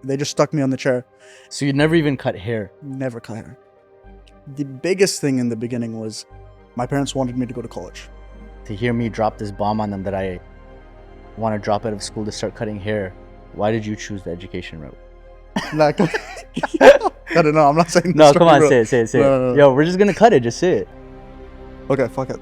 They just stuck me on the chair. So you never even cut hair? Never cut hair. The biggest thing in the beginning was my parents wanted me to go to college. To hear me drop this bomb on them that I want to drop out of school to start cutting hair, why did you choose the education route? Like, I don't know. I'm not saying No, come on, say it. No. Yo, we're just gonna cut it. Just say it. Okay, fuck it.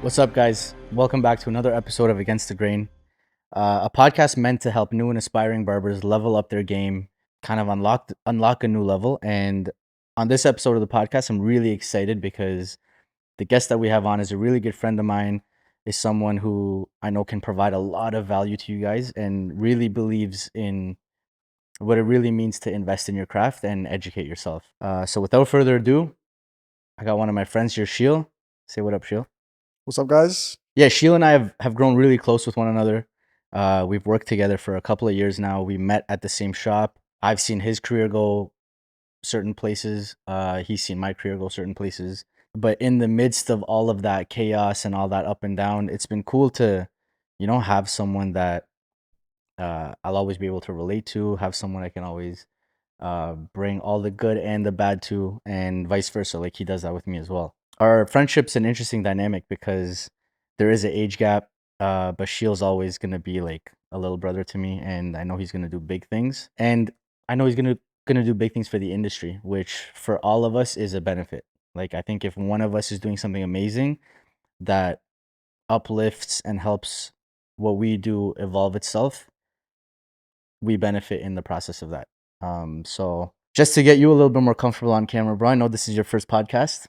What's up, guys? Welcome back to another episode of Against the Grain, a podcast meant to help new and aspiring barbers level up their game, kind of unlock a new level. And on this episode of the podcast, I'm really excited because the guest that we have on is a really good friend of mine, is someone who I know can provide a lot of value to you guys and really believes in what it really means to invest in your craft and educate yourself. So without further ado, I got one of my friends here, Sheil. Say what up, Sheil. What's up, guys? Yeah, Sheil and I have grown really close with one another. We've worked together for a couple of years now. We met at the same shop. I've seen his career go certain places. He's seen my career go certain places. But in the midst of all of that chaos and all that up and down, it's been cool to, have someone that I'll always be able to relate to, have someone I can always bring all the good and the bad to, and vice versa. Like he does that with me as well. Our friendship's an interesting dynamic because there is an age gap, but Shiel's always gonna be like a little brother to me, and I know he's gonna do big things, and I know he's gonna do big things for the industry, which for all of us is a benefit. Like I think if one of us is doing something amazing that uplifts and helps what we do evolve itself, we benefit in the process of that. So just to get you a little bit more comfortable on camera, bro, I know this is your first podcast.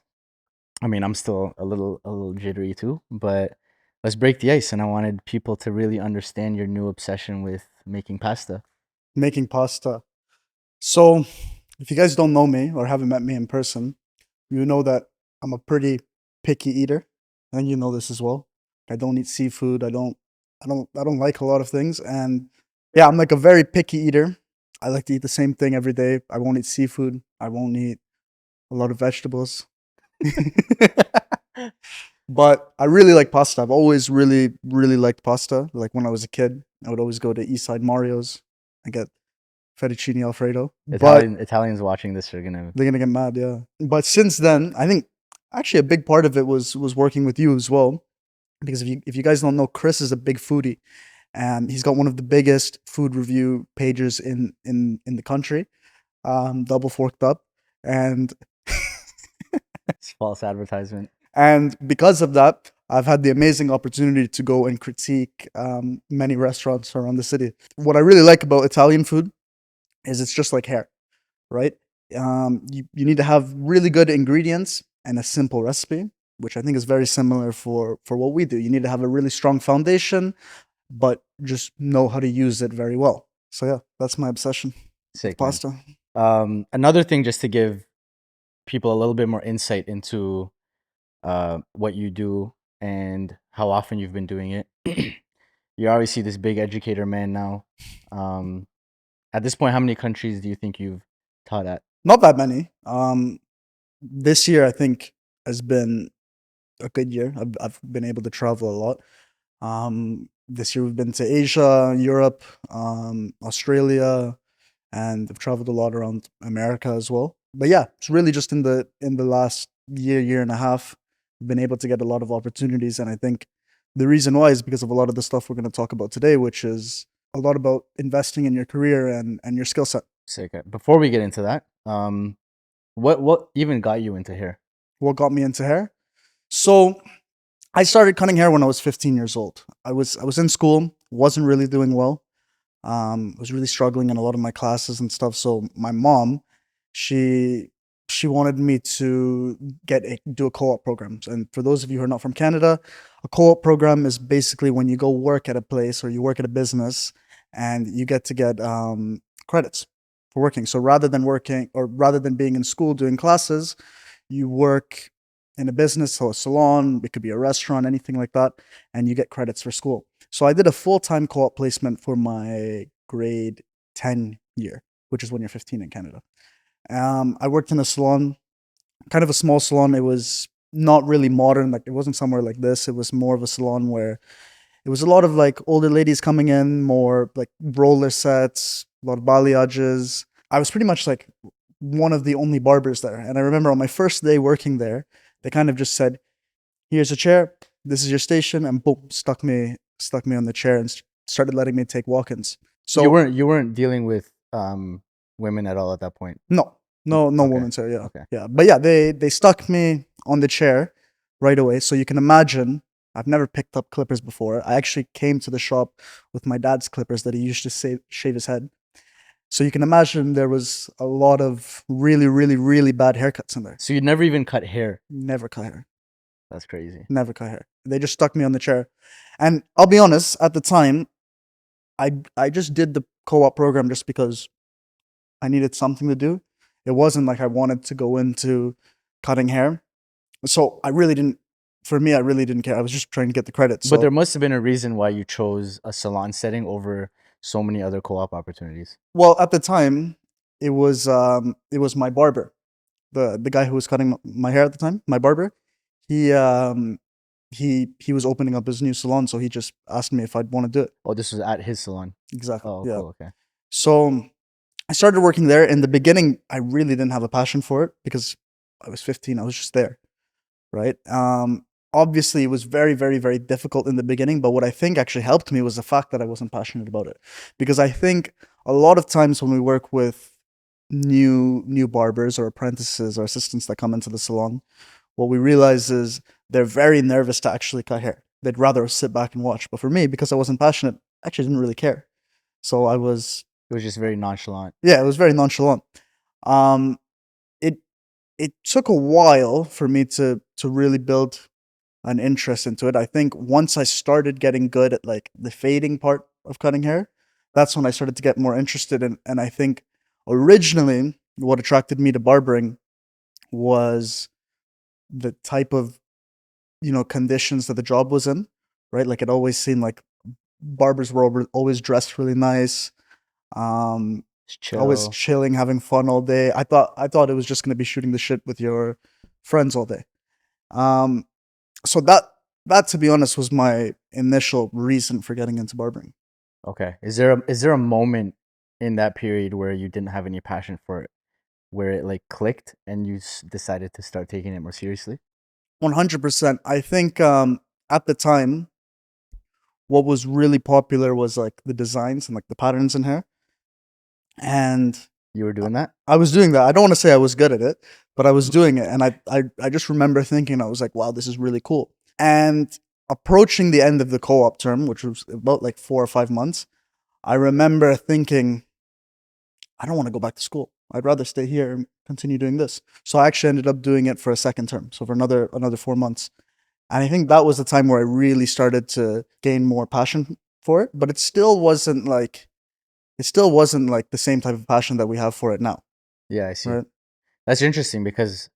I mean, I'm still a little jittery too, but let's break the ice. And I wanted people to really understand your new obsession with making pasta. Making pasta. So, if you guys don't know me or haven't met me in person, you know that I'm a pretty picky eater, and you know this as well. I don't eat seafood. I don't like a lot of things, and yeah, I'm like a very picky eater. I like to eat the same thing every day. I won't eat seafood. I won't eat a lot of vegetables. But I really like pasta. I've always really, really liked pasta. Like when I was a kid, I would always go to Eastside Mario's and get fettuccine alfredo. But Italians watching this are gonna. they're gonna get mad, yeah. But since then, I think actually a big part of it was working with you as well. Because if you guys don't know, Chris is a big foodie, and he's got one of the biggest food review pages in the country, Double Forked Up, and It's false advertisement. and because of that, I've had the amazing opportunity to go and critique many restaurants around the city. What I really like about Italian food is it's just like hair, right? You need to have really good ingredients and a simple recipe, which I think is very similar for what we do. You need to have a really strong foundation, but just know how to use it very well. So yeah, that's my obsession. Sick, man. Pasta. Another thing, just to give people a little bit more insight into what you do and how often you've been doing it. You're obviously this big educator man now. At this point, how many countries do you think you've taught at? Not that many. This year I think has been a good year. I've been able to travel a lot. This year we've been to Asia, Europe, Australia, and I've traveled a lot around America as well. But yeah, it's really just in the last year and a half, I've been able to get a lot of opportunities, and I think the reason why is because of a lot of the stuff we're going to talk about today, which is a lot about investing in your career and your skill set. Sick. Before we get into that, what even got you into hair? What got me into hair? So I started cutting hair when I was 15 years old. I was in school, wasn't really doing well. Was really struggling in a lot of my classes and stuff. So my mom, she wanted me to do a co-op program. And for those of you who are not from Canada, a co-op program is basically when you go work at a place or you work at a business and you get to get credits for working. So rather than being in school doing classes, you work in a business, so a salon, it could be a restaurant, anything like that, and you get credits for school. So I did a full-time co-op placement for my grade 10 year, which is when you're 15 in Canada. I worked in a salon kind of a small salon. It was not really modern. Like it wasn't somewhere like this. It was more of a salon where it was a lot of like older ladies coming in, more like roller sets, a lot of balayages. I was pretty much like one of the only barbers there. And I remember on my first day working there, they kind of just said, "Here's a chair. This is your station," and boom, stuck me on the chair and started letting me take walk-ins. You So weren't dealing with women at all at that point. no, no Okay. woman. So yeah, Okay. yeah, but yeah, they stuck me on the chair right away. So you can imagine, I've never picked up clippers before. I actually came to the shop with my dad's clippers that he used to shave his head. So you can imagine there was a lot of really, really, really bad haircuts in there. So you never even cut hair. Never cut hair. That's crazy. Never cut hair. They just stuck me on the chair. And I'll be honest, at the time, I just did the co-op program just because I needed something to do. It wasn't like I wanted to go into cutting hair. So I really didn't, for me, I really didn't care. I was just trying to get the credit. But there So, must have been a reason why you chose a salon setting over so many other co-op opportunities. well, at the time, it was my barber, the guy who was cutting my hair at the time, my barber. He um he was opening up his new salon, so he just asked me if I'd want to do it. Oh, this was at his salon. Exactly. Oh, Yeah. cool. Okay. So I started working there. In the beginning, I really didn't have a passion for it because I was 15. I was just there, right? Obviously, it was very, very, very difficult in the beginning. But what I think actually helped me was the fact that I wasn't passionate about it, because I think a lot of times when we work with new barbers or apprentices or assistants that come into the salon, what we realize is they're very nervous to actually cut hair. They'd rather sit back and watch. But for me, because I wasn't passionate, I actually didn't really care. So I was, It was just very nonchalant. yeah, it was very nonchalant. Um, it it took a while for me to really build an interest into it. I think once I started getting good at like the fading part of cutting hair, that's when I started to get more interested in. And I think originally what attracted me to barbering was the type of conditions that the job was in, right? Like it always seemed like barbers were always dressed really nice, um, It's always chill. chilling, having fun all day. I thought it was just gonna be shooting the shit with your friends all day. Um, so that to be honest was my initial reason for getting into barbering. Okay. Is there a moment in that period where you didn't have any passion for it, where it like clicked and you decided to start taking it more seriously? 100%. I think at the time, what was really popular was like the designs and like the patterns in hair, and You were I doing that? I was doing that. I don't want to say I was good at it, but I was doing it, and I just remember thinking I was like, wow, this is really cool. And approaching the end of the co-op term, which was about like 4 or 5 months, I remember thinking, I don't want to go back to school. I'd rather stay here and continue doing this. So I actually ended up doing it for a second term, so for another 4 months. And I think that was the time where I really started to gain more passion for it. But it still wasn't like the same type of passion that we have for it now, Yeah, I see. right? That's interesting because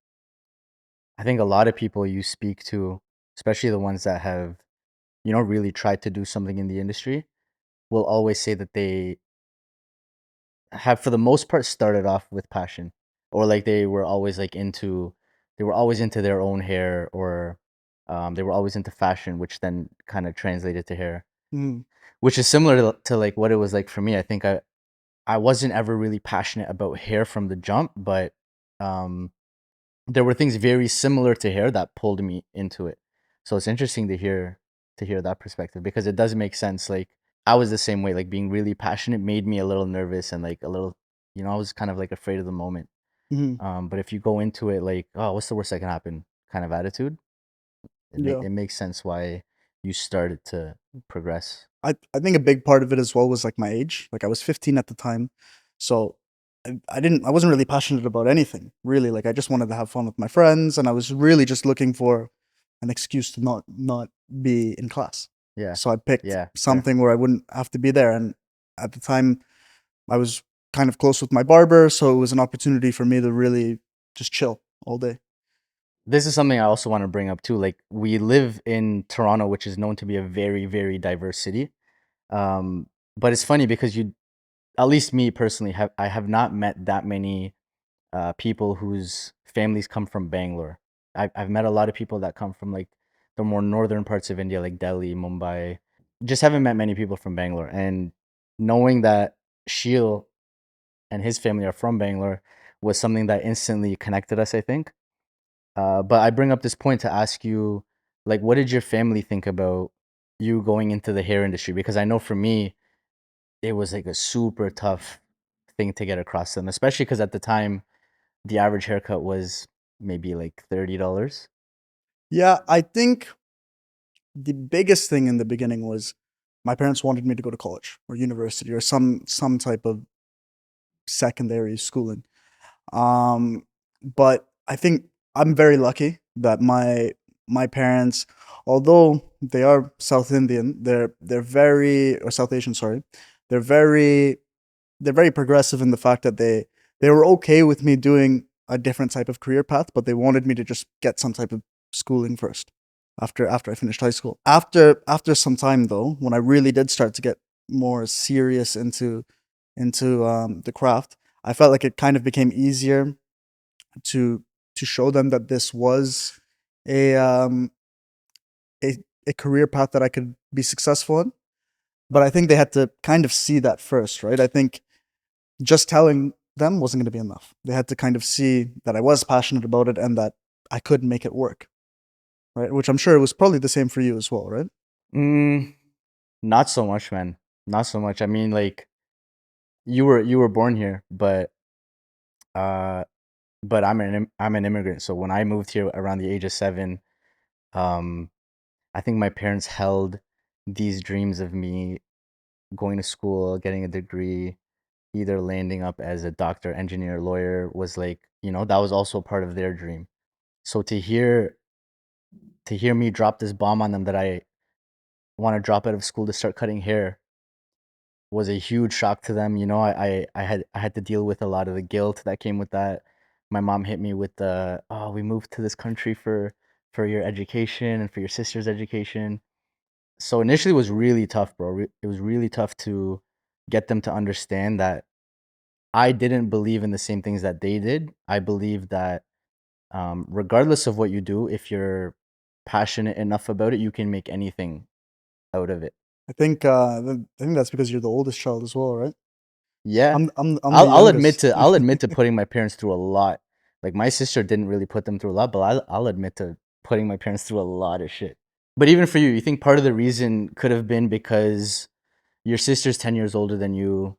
I think a lot of people you speak to, especially the ones that have, really tried to do something in the industry, will always say that they have, for the most part, started off with passion, or like they were always into their own hair, or they were always into fashion, which then kind of translated to hair, Mm, which is similar to like what it was like for me. I think I wasn't ever really passionate about hair from the jump, but um, there were things very similar to hair that pulled me into it. So it's interesting to hear that perspective because it does make sense. Like I was the same way. Like being really passionate made me a little nervous and like a little, I was kind of like afraid of the moment. mhm, But if you go into it like, oh, what's the worst that can happen? Kind of attitude, yeah. it makes sense why you started to progress. I think a big part of it as well was like my age. Like I was 15 at the time. So I wasn't really passionate about anything, really. Like I just wanted to have fun with my friends, and I was really just looking for an excuse to not be in class. Yeah, So I picked yeah, fair. something where I wouldn't have to be there. And at the time I was kind of close with my barber, so it was an opportunity for me to really just chill all day. This is something I also want to bring up too. Like we live in Toronto, which is known to be a very, very diverse city. Um, but it's funny because at least me personally, I have not met that many people whose families come from Bangalore. I've met a lot of people that come from like the more northern parts of India, like Delhi, Mumbai. Just haven't met many people from Bangalore. And knowing that Sheil and his family are from Bangalore was something that instantly connected us, I think. But I bring up this point to ask you, like, what did your family think about you going into the hair industry? Because I know for me, it was like a super tough thing to get across them, especially because at the time, the average haircut was maybe like $30. Yeah, I think the biggest thing in the beginning was my parents wanted me to go to college or university or some type of secondary schooling. Um, but I think I'm very lucky that my parents, although they are South Indian, they're very or South Asian, sorry, they're very they're very progressive in the fact that they were okay with me doing a different type of career path, but they wanted me to just get some type of schooling first after I finished high school. After some time though, when I really did start to get more serious into the craft, I felt like it kind of became easier to to show them that this was a um a, a career path that I could be successful in. But I think they had to kind of see that first, right? I think just telling them wasn't going to be enough. They had to kind of see that I was passionate about it and that I could make it work, right? Which I'm sure it was probably the same for you as well, right? Mm, not so much, man. Not so much. I mean, like you were born here, uh, but I'm an immigrant. So when I moved here around the age of 7, um, I think my parents held these dreams of me going to school, getting a degree, either landing up as a doctor, engineer, lawyer was like, that was also part of their dream. So to hear me drop this bomb on them that I want to drop out of school to start cutting hair was a huge shock to them. I had to deal with a lot of the guilt that came with that. My mom hit me with the, "Oh, we moved to this country for your education and for your sister's education." So initially it was really tough, bro. It was really tough to get them to understand that I didn't believe in the same things that they did. I believe that regardless of what you do, if you're passionate enough about it, you can make anything out of it. I think that's because you're the oldest child as well, right? Yeah, I'm the I'll admit youngest. to I'll admit to putting my parents through a lot. Like my sister didn't really put them through a lot, but I'll admit to putting my parents through a lot of shit. But even for you, you think part of the reason could have been because your sister's 10 years older than you.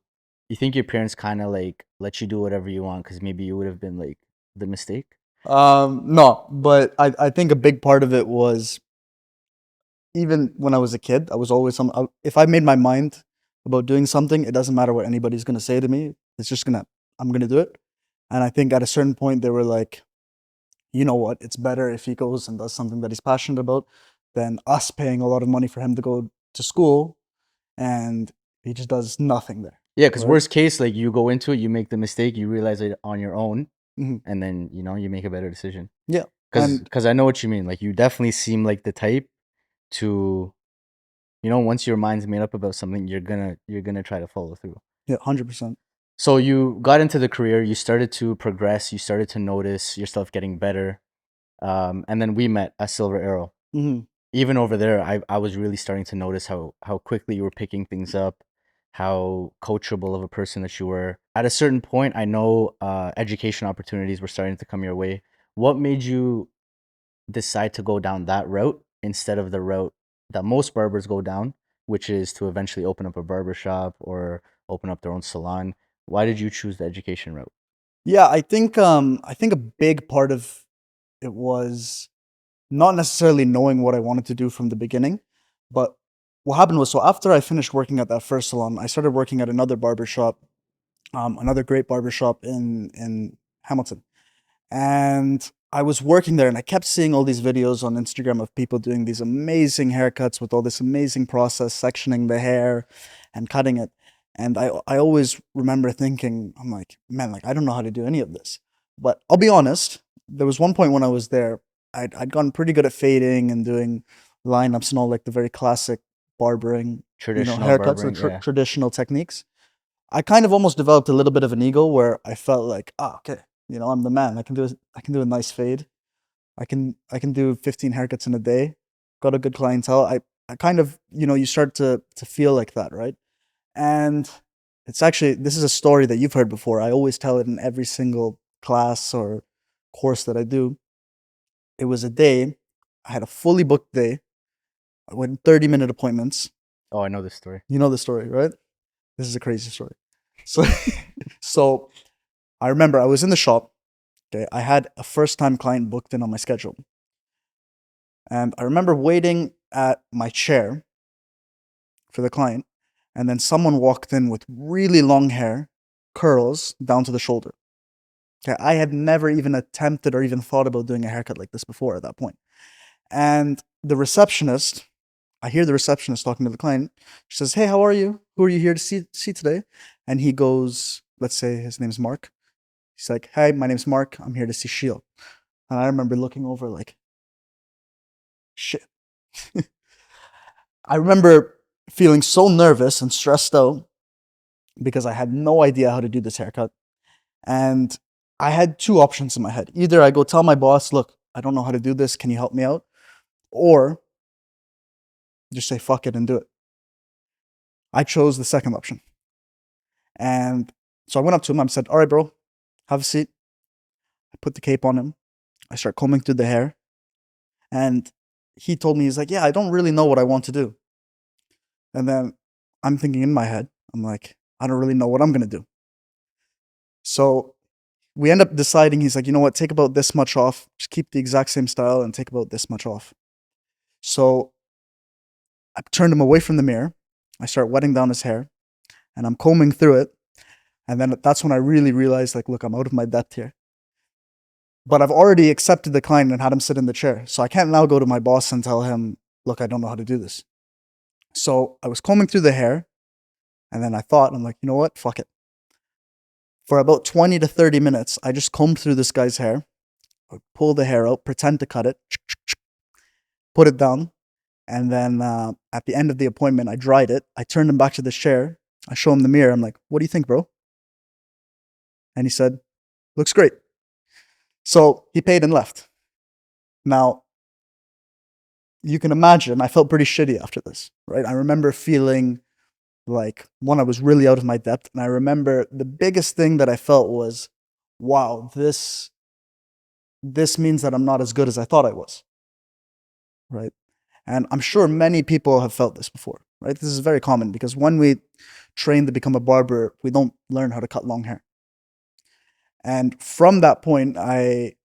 You think your parents kind of like let you do whatever you want because maybe you would have been like the mistake? No, but I think a big part of it was even when I was a kid, I was always if I made my mind about doing something, it doesn't matter what anybody's gonna say to me. It's just I'm gonna do it. And I think at a certain point they were like, you know what, it's better if he goes and does something that he's passionate about than us paying a lot of money for him to go to school and he just does nothing there. Yeah, because Right? worst case, like you go into it, you make the mistake, you realize it on your own, Hmm. and then you make a better decision. Yeah. Because And because I know what you mean. Like you definitely seem like the type to once your mind's made up about something, you're gonna try to follow through. yeah, 100%. So you got into the career, you started to progress, you started to notice yourself getting better, and then we met at Silver Arrow. Hmm. Even over there, I was really starting to notice how quickly you were picking things up, how coachable of a person that you were. At a certain point, I know education opportunities were starting to come your way. What made you decide to go down that route instead of the route that most barbers go down, which is to eventually open up a barber shop or open up their own salon? Why did you choose the education route? Yeah, I think a big part of it was not necessarily knowing what I wanted to do from the beginning, but what happened was so after I finished working at that first salon, I started working at another barber shop, another great barber shop in Hamilton. And I was working there and I kept seeing all these videos on Instagram of people doing these amazing haircuts with all this amazing process, sectioning the hair and cutting it. And I always remember thinking, I'm like, man, like I don't know how to do any of this. But I'll be honest, there was one point when I was there, I'd gotten pretty good at fading and doing lineups and all like the very classic barbering, Traditional haircuts, the barbering, yeah. traditional techniques. I kind of almost developed a little bit of an ego where I felt like, okay, You know, I'm the man. I can do a nice fade. I can do 15 haircuts in a day. Got a good clientele. I kind of, you know, you start to feel like that, right? And it's actually, this is a story that you've heard before. I always tell it in every single class or course that I do. It was a day, I had a fully booked day. I went 30-minute appointments. Oh, I know this story. You know the story, right? This is a crazy story. So, so I remember I was in the shop. Okay, I had a first-time client booked in on my schedule, and I remember waiting at my chair for the client, and then someone walked in with really long hair, curls down to the shoulder. Okay, I had never even attempted or even thought about doing a haircut like this before at that point. And the receptionist, I hear the receptionist talking to the client. She says, "Hey, how are you? Who are you here to see today?" And he goes, let's say his name's Mark. He's like, "Hey, my name's Mark. I'm here to see Sheil." And I remember looking over like, shit. I remember feeling so nervous and stressed out because I had no idea how to do this haircut. And I had two options in my head. Either I go tell my boss, "Look, I don't know how to do this. Can you help me out?" Or just say, "Fuck it," and do it. I chose the second option. And so I went up to him. I said, "All right, bro, have a seat." I put the cape on him. I start combing through the hair. And he told me, he's like, "Yeah, I don't really know what I want to do." And then I'm thinking in my head, I'm like, I don't really know what I'm going to do. So we end up deciding, he's like, "You know what? Take about this much off. Just keep the exact same style and take about this much off." So I turned him away from the mirror. I start wetting down his hair and I'm combing through it. And then that's when I really realized, like, look, I'm out of my depth here. But I've already accepted the client and had him sit in the chair. So I can't now go to my boss and tell him, "Look, I don't know how to do this." So I was combing through the hair. And then I thought, I'm like, you know what? Fuck it. For about 20 to 30 minutes, I just combed through this guy's hair. I would pull the hair out, pretend to cut it, put it down. And then at the end of the appointment, I dried it. I turned him back to the chair. I show him the mirror. I'm like, "What do you think, bro?" And he said, "Looks great." So he paid and left. Now, you can imagine I felt pretty shitty after this, right? I remember feeling like, one, I was really out of my depth. And I remember the biggest thing that I felt was, wow, this means that I'm not as good as I thought I was, right? And I'm sure many people have felt this before, right? This is very common because when we train to become a barber, we don't learn how to cut long hair. And from that point, I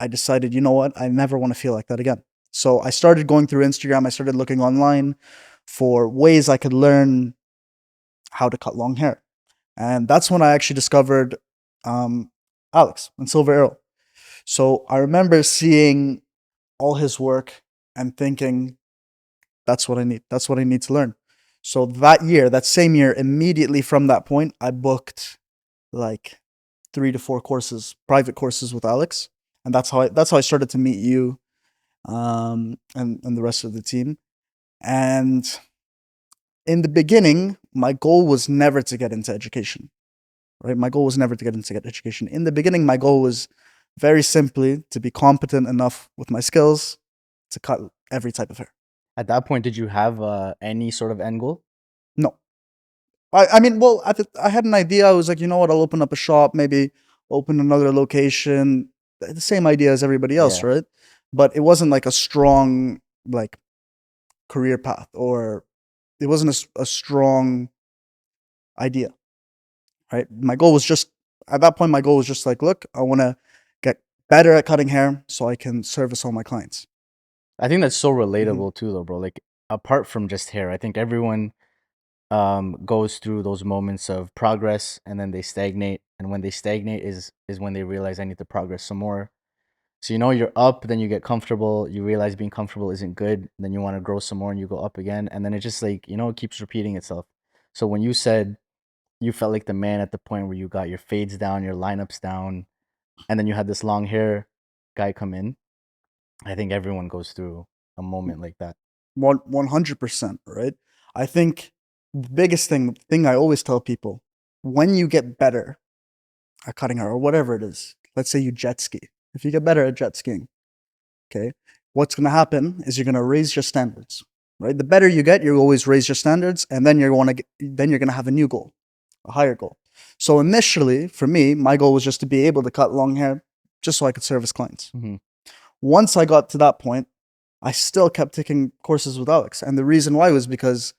decided, you know what? I never want to feel like that again. So I started going through Instagram. I started looking online for ways I could learn how to cut long hair. And that's when I actually discovered Alex and Silver Arrow. So I remember seeing all his work and thinking, that's what I need. That's what I need to learn. So that year, that same year, immediately from that point, I booked like 3 to 4 courses, private courses with Alex. And that's how I started to meet you and the rest of the team. And in the beginning, my goal was never to get into education. Right? My goal was never to get into education. In the beginning, my goal was very simply to be competent enough with my skills to cut every type of hair. At that point, did you have any sort of end goal? No. I mean, well, I had an idea. I was like, you know what? I'll open up a shop, maybe open another location. The same idea as everybody else, Yeah. right? But it wasn't like a strong like career path, or it wasn't a strong idea, right? My goal was just, at that point, my goal was just like, look, I want to get better at cutting hair so I can service all my clients. I think that's so Mhm. relatable too, though, bro. Like, apart from just hair, I think everyone goes through those moments of progress and then they stagnate. And when they stagnate is when they realize, I need to progress some more. So you're up, then you get comfortable, you realize being comfortable isn't good, then you want to grow some more and you go up again, and then it just like, it keeps repeating itself. So when you said you felt like the man at the point where you got your fades down, your lineups down, and then you had this long hair guy come in, I think everyone goes through a moment like that. 100%, right? I think the biggest thing I always tell people, when you get better at cutting hair or whatever it is, let's say you jet ski. If you get better at jet skiing, okay, what's going to happen is you're going to raise your standards, right? The better you get, you always raise your standards, and then then you're going to have a new goal, a higher goal. So initially, for me, my goal was just to be able to cut long hair, just so I could service clients. Mm-hmm. Once I got to that point, I still kept taking courses with Alex, and the reason why was because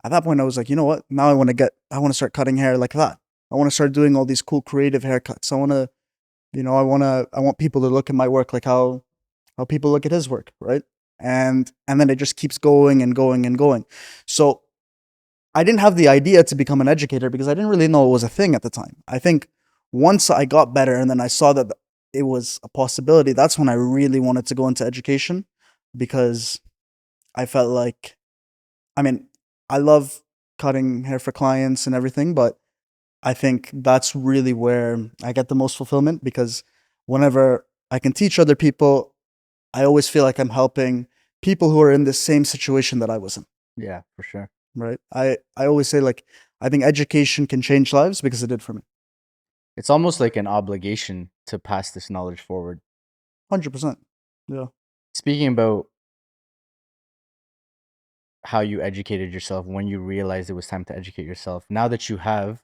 at that point I was like, you know what? Now I want to start cutting hair like that. I want to start doing all these cool creative haircuts. I want people to look at my work like how people look at his work, right? And then it just keeps going and going and going. So I didn't have the idea to become an educator because I didn't really know it was a thing at the time. I think once I got better and then I saw that it was a possibility, that's when I really wanted to go into education, because I felt like, I mean, I love cutting hair for clients and everything, but I think that's really where I get the most fulfillment, because whenever I can teach other people, I always feel like I'm helping people who are in the same situation that I was in, Yeah, for sure. right? I always say, like, I think education can change lives because it did for me. It's almost like an obligation to pass this knowledge forward. 100%. Yeah. Speaking about how you educated yourself, when you realized it was time to educate yourself, now that you have,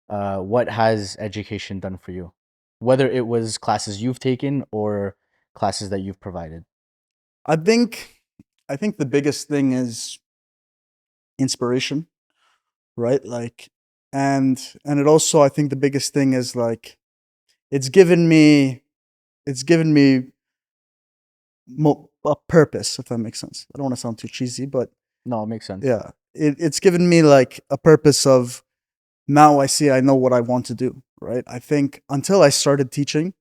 what has education done for you? Whether it was classes you've taken or classes that you've provided. I think the biggest thing is inspiration, right? Like, and it also, I think the biggest thing is, like, it's given me it's given me a purpose, if that makes sense. I don't want to sound too cheesy, but No, it makes sense. yeah, it's given me like a purpose of, now I know what I want to do, right? I think until I started teaching,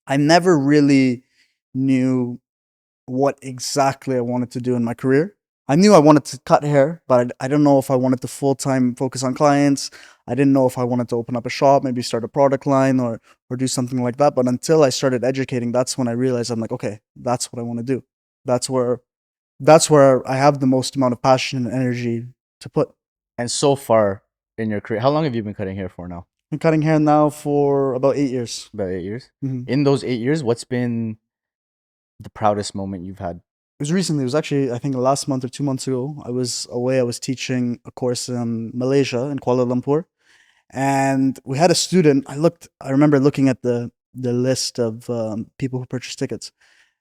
I never really knew what exactly I wanted to do in my career. I knew I wanted to cut hair, but I don't know if I wanted to full time focus on clients. I didn't know if I wanted to open up a shop, maybe start a product line, or do something like that. But until I started educating, that's when I realized, I'm like, okay, that's what I want to do. That's where I have the most amount of passion and energy to put. And so far in your career, how long have you been cutting hair for now? I'm cutting hair now for about 8 years. About 8 years. Mhm. In those 8 years, what's been the proudest moment you've had? It was recently. It was actually, I think, last month or 2 months ago. I was away. I was teaching a course in Malaysia, in Kuala Lumpur, and we had a student. I remember looking at the list of people who purchased tickets,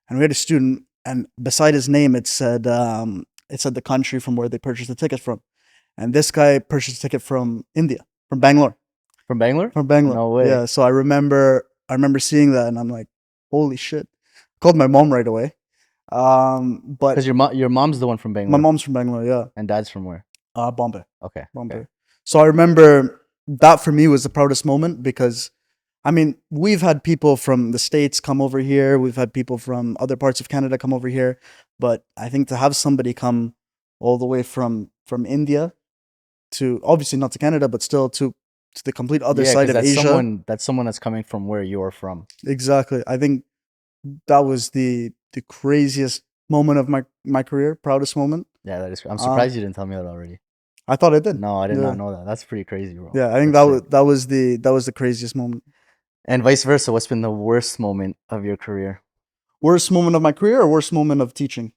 and we had a student, and beside his name it said the country from where they purchased the ticket from, and this guy purchased a ticket from India, from Bangalore. From Bangalore? From Bangalore. No way. Yeah. So I remember seeing that, and I'm like, holy shit. Called my mom right away. But Because your mom's the one from my Bangalore. mom's from Bangalore, yeah. And dad's from where? Bombay. Okay. Bombay. Okay. So I remember that for me was the proudest moment, because I mean, we've had people from the States come over here, we've had people from other parts of Canada come over here, but I think to have somebody come all the way from India to, obviously not to Canada, but still to the complete other Yeah, side 'cause of Asia. that's someone that's coming from where you're from. Exactly. I think that was the craziest moment of my career, proudest moment. Yeah, that is. I'm surprised you didn't tell me that already. I thought I did. No, I did Yeah. not know that. That's pretty crazy, bro. Yeah, I think That's that sick. was the craziest moment. And vice versa, what's been the worst moment of your career? Worst moment of my career or worst moment of teaching?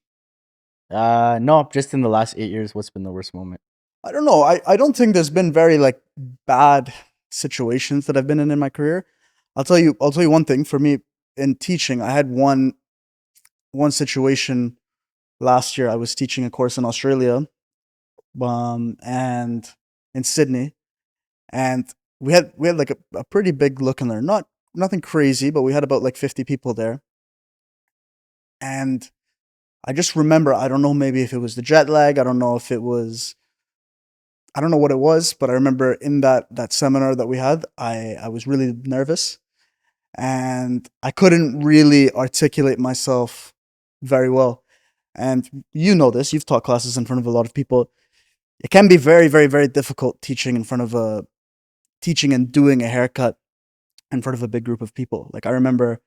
No, just in the last 8 years, what's been the worst moment? I don't know. I don't think there's been very like bad situations that I've been in my career. I'll tell you one thing. For me, in teaching, I had one situation last year. I was teaching a course in Australia, and in Sydney, and we had like a pretty big look in there. Nothing crazy, but we had about like 50 people there. And I just remember, I don't know, maybe if it was the jet lag, I don't know if it was, I don't know what it was, but I remember in that seminar that we had, I was really nervous, and I couldn't really articulate myself very well. And you know this, you've taught classes in front of a lot of people. It can be very, very, very difficult teaching in front of teaching and doing a haircut in front of a big group of people. Like, I remember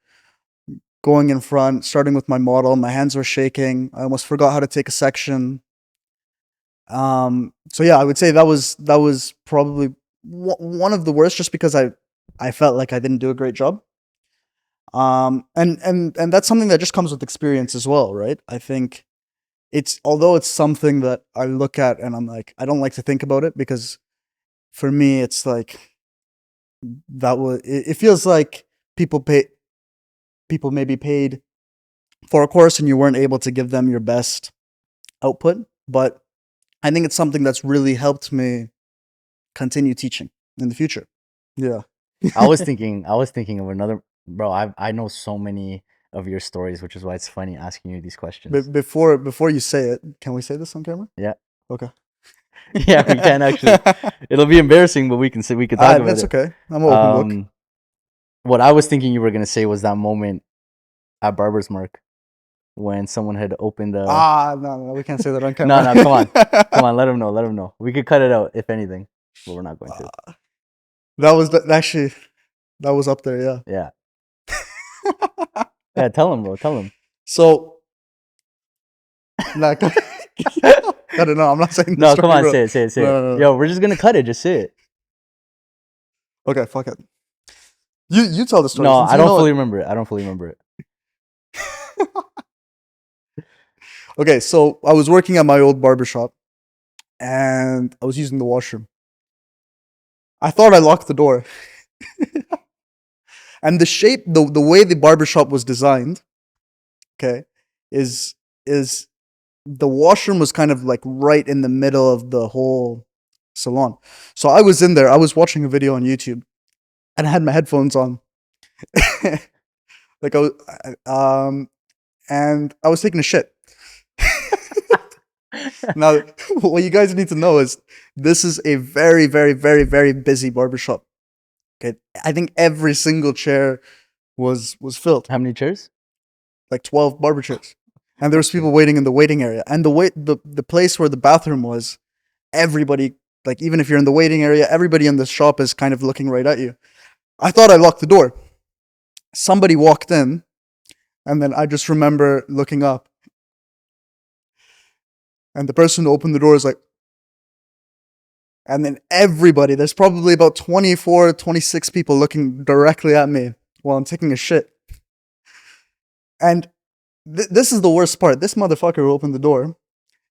going in front, starting with my model, my hands were shaking. I almost forgot how to take a section. So yeah, I would say that was probably one of the worst, just because I felt like I didn't do a great job. And that's something that just comes with experience as well, right? I think although it's something that I look at and I'm like, I don't like to think about it, because for me it's like it feels like people maybe paid for a course and you weren't able to give them your best output. But I think it's something that's really helped me continue teaching in the future. Yeah. I was thinking of another, bro. I know so many of your stories, which is why it's funny asking you these questions. Before you say it, can we say this on camera? Yeah. Okay. Yeah, we can actually. It'll be embarrassing, but we can talk about That's it. okay. I'm an open book. What I was thinking you were gonna say was that moment at Barber's Mark when someone had opened a. No, we can't say that on No, camera. no, come on, let him know. We could cut it out if anything, but we're not going to. Actually, that was up there, yeah. Yeah. Yeah, tell him, bro. Tell him. So, like, I don't know. I'm not saying this. No, story, come on, bro. say it. No. Yo, we're just gonna cut it. Just say it. Okay, fuck it. You tell the story. No, since I you don't know fully it. remember it. I don't fully remember it. Okay, so I was working at my old barbershop and I was using the washroom. I thought I locked the door. And the way the barbershop was designed, okay, is the washroom was kind of like right in the middle of the whole salon. So I was in there, I was watching a video on YouTube and I had my headphones on. Like and I was taking a shit. Now, what you guys need to know is this is a very, very, very, very busy barbershop. Okay, I think every single chair was filled, How many chairs? like 12 barber chairs, and there was people waiting in the waiting area. And the place where the bathroom was, everybody, like even if you're in the waiting area, everybody in the shop is kind of looking right at you. I thought I locked the door. Somebody walked in, and then I just remember looking up, and the person who opened the door is like, and then everybody, there's probably about 24, 26 people looking directly at me while I'm taking a shit. And this is the worst part. This motherfucker who opened the door,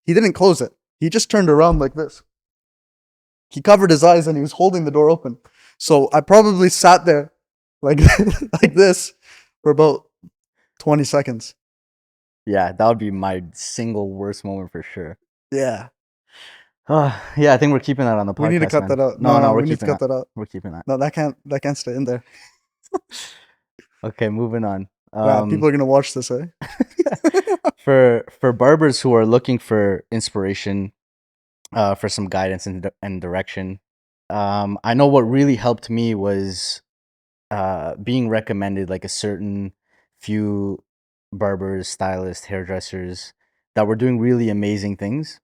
he didn't close it. He just turned around like this. He covered his eyes and he was holding the door open. So I probably sat there like, like this for about 20 seconds. Yeah, that would be my single worst moment for sure. Yeah. Yeah, I think we're keeping that on the podcast. We need to cut man. that out. No, We we're need to keeping cut that. that out. We're keeping that. No, that can't stay in there. Okay, moving on. People are gonna watch this, eh? For barbers who are looking for inspiration, for some guidance and direction, I know what really helped me was being recommended like a certain few barbers, stylists, hairdressers that were doing really amazing things,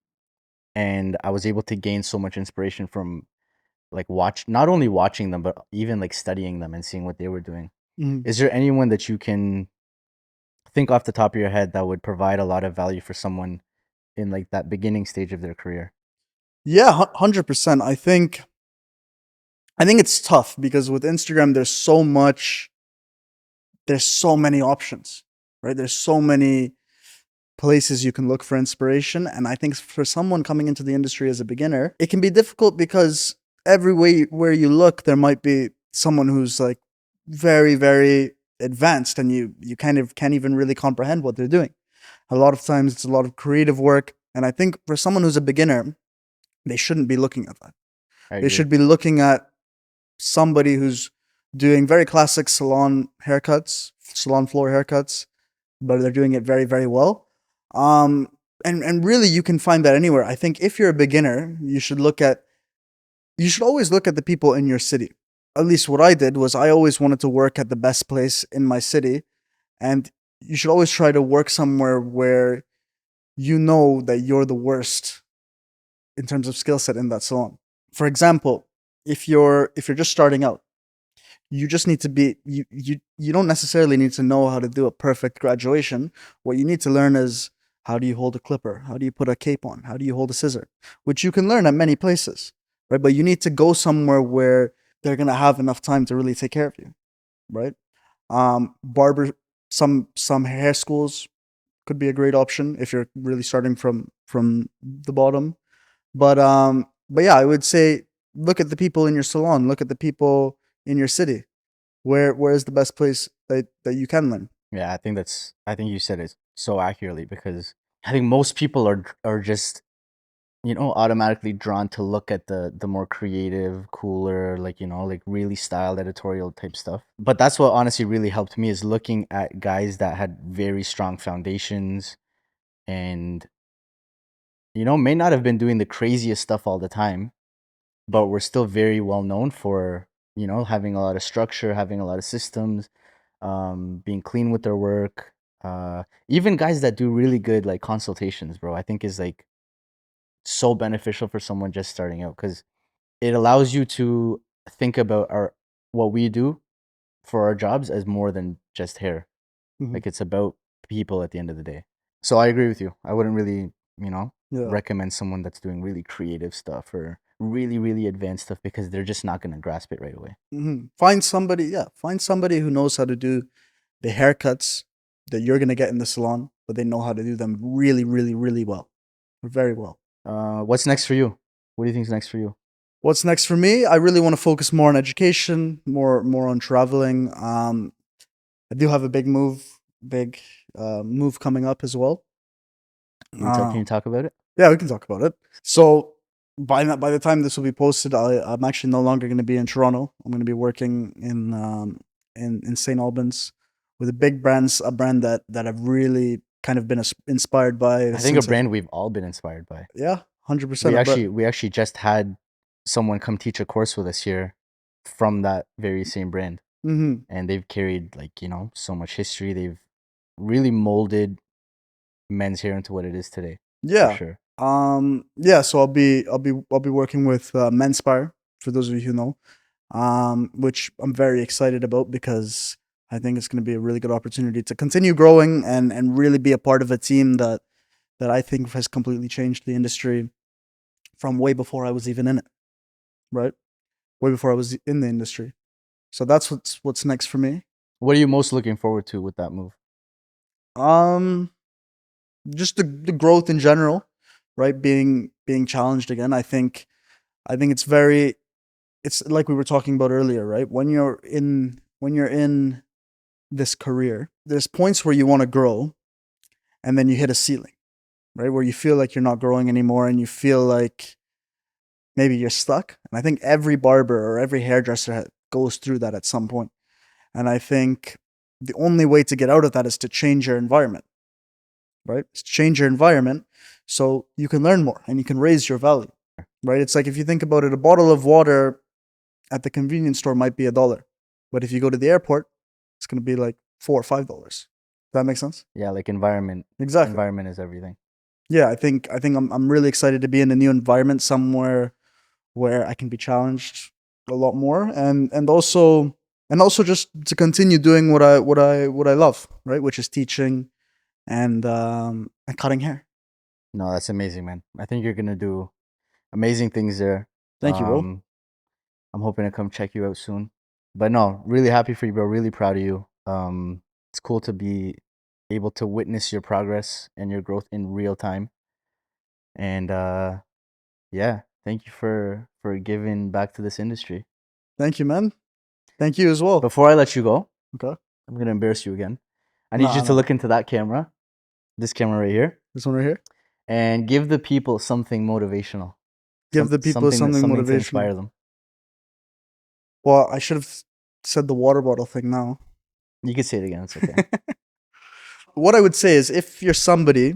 and I was able to gain so much inspiration from like not only watching them but even like studying them and seeing what they were doing. Mhm. Is there anyone that you can think off the top of your head that would provide a lot of value for someone in like that beginning stage of their career? Yeah, 100%. I think it's tough because with Instagram, there's so many options, right? There's so many places you can look for inspiration. And I think for someone coming into the industry as a beginner, it can be difficult because where you look, there might be someone who's like very, very advanced and you kind of can't even really comprehend what they're doing. A lot of times it's a lot of creative work. And I think for someone who's a beginner, they shouldn't be looking at that. They should be looking at somebody who's doing very classic salon floor haircuts, but they're doing it very, very well. And really you can find that anywhere. I think if you're a beginner, you should always look at the people in your city. At least what I did was I always wanted to work at the best place in my city. And you should always try to work somewhere where you know that you're the worst in terms of skill set in that salon. For example, if you're just starting out, you just need to be you don't necessarily need to know how to do a perfect graduation. What you need to learn is how do you hold a clipper? How do you put a cape on? How do you hold a scissor? Which you can learn at many places, right? But you need to go somewhere where they're gonna have enough time to really take care of you, right? Barber, some hair schools could be a great option if you're really starting from the bottom. But yeah, I would say look at the people in your salon, look at the people in your city. Where is the best place that you can learn? Yeah, I think you said it so accurately because I think most people are just, you know, automatically drawn to look at the more creative, cooler, like, you know, like really styled editorial type stuff. But that's what honestly really helped me is looking at guys that had very strong foundations and, you know, may not have been doing the craziest stuff all the time, but were still very well known for, you know, having a lot of structure, having a lot of systems, being clean with their work. Even guys that do really good like consultations, bro, I think is like so beneficial for someone just starting out because it allows you to think about our what we do for our jobs as more than just hair. Hmm. Like it's about people at the end of the day. So I agree with you. I wouldn't really, you know, Yeah. recommend someone that's doing really creative stuff or really, really advanced stuff because they're just not going to grasp it right away. Find somebody, yeah, find somebody who knows how to do the haircuts that you're gonna get in the salon, but they know how to do them really, really, really well, very well. What's next for you? What do you think's next for you? What's next for me? I really want to focus more on education, more on traveling. I do have a big move coming up as well. Can you talk about it? Yeah, we can talk about it. So by the time this will be posted, I'm actually no longer going to be in Toronto. I'm going to be working in St. Albans with a brand that I've really kind of been inspired by I think a since brand we've all been inspired by. yeah, 100%. We actually just had someone come teach a course with us here from that very same brand. Hmm. And they've carried like, you know, so much history. They've really molded men's hair into what it is today, for Yeah. sure. Yeah, so I'll be working with Menspire, for those of you who know. Which I'm very excited about because I think it's going to be a really good opportunity to continue growing and really be a part of a team that I think has completely changed the industry from way before I was even in it, right? Way before I was in the industry. So that's what's next for me. What are you most looking forward to with that move? Um, just the growth in general, right? Being challenged again. I think it's like we were talking about earlier, right? When you're in this career, there's points where you want to grow and then you hit a ceiling, right? Where you feel like you're not growing anymore and you feel like maybe you're stuck. And I think every barber or every hairdresser goes through that at some point. And I think the only way to get out of that is to change your environment, right? It's change your environment so you can learn more and you can raise your value, right? It's like if you think about it, a bottle of water at the convenience store might be $1, but if you go to the airport, it's going to be like $4 or $5. Does that make sense? Yeah, like environment. Exactly. Environment is everything. Yeah, I think I'm really excited to be in a new environment somewhere where I can be challenged a lot more and also just to continue doing what I love, right? Which is teaching and cutting hair. No, that's amazing, man. I think you're gonna do amazing things there. Thank you, bro. Um, I'm hoping to come check you out soon. But no, really happy for you, bro. Really proud of you. It's cool to be able to witness your progress and your growth in real time. And yeah, thank you for giving back to this industry. Thank you, man. Thank you as well. Before I let you go, Okay. I'm gonna embarrass you again. I need you No, to no. look into that camera, this camera right here, This one right here. and give the people something motivational, Give the people something something to motivational. inspire them. Well, I should have said the water bottle thing now. You can say it again. It's okay. What I would say is if you're somebody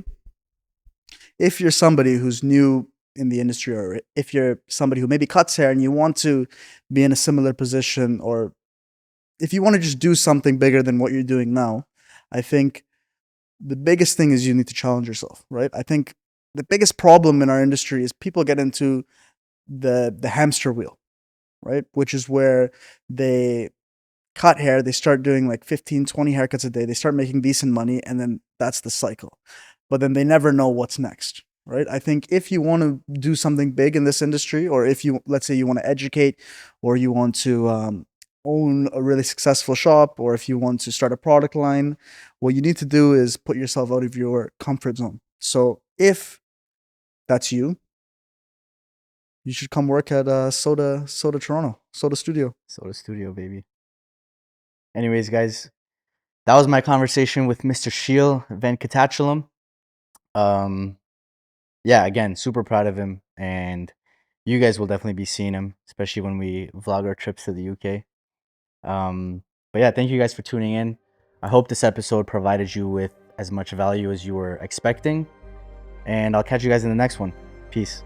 who's new in the industry or if you're somebody who maybe cuts hair and you want to be in a similar position or if you want to just do something bigger than what you're doing now, I think the biggest thing is you need to challenge yourself, right? I think the biggest problem in our industry is people get into the hamster wheel, right? Which is where they cut hair, they start doing like 15, 20 haircuts a day, they start making decent money, and then that's the cycle. But then they never know what's next, right? I think if you want to do something big in this industry, or if you, let's say, you want to educate or you want to own a really successful shop, or if you want to start a product line, what you need to do is put yourself out of your comfort zone. So if that's you, you should come work at Soda Toronto, Soda Studio. Soda Studio, baby. Anyways, guys, that was my conversation with Mr. Sheil Venkatachalam. Yeah, again, super proud of him, and you guys will definitely be seeing him, especially when we vlog our trips to the UK. But yeah, thank you guys for tuning in. I hope this episode provided you with as much value as you were expecting, and I'll catch you guys in the next one. Peace.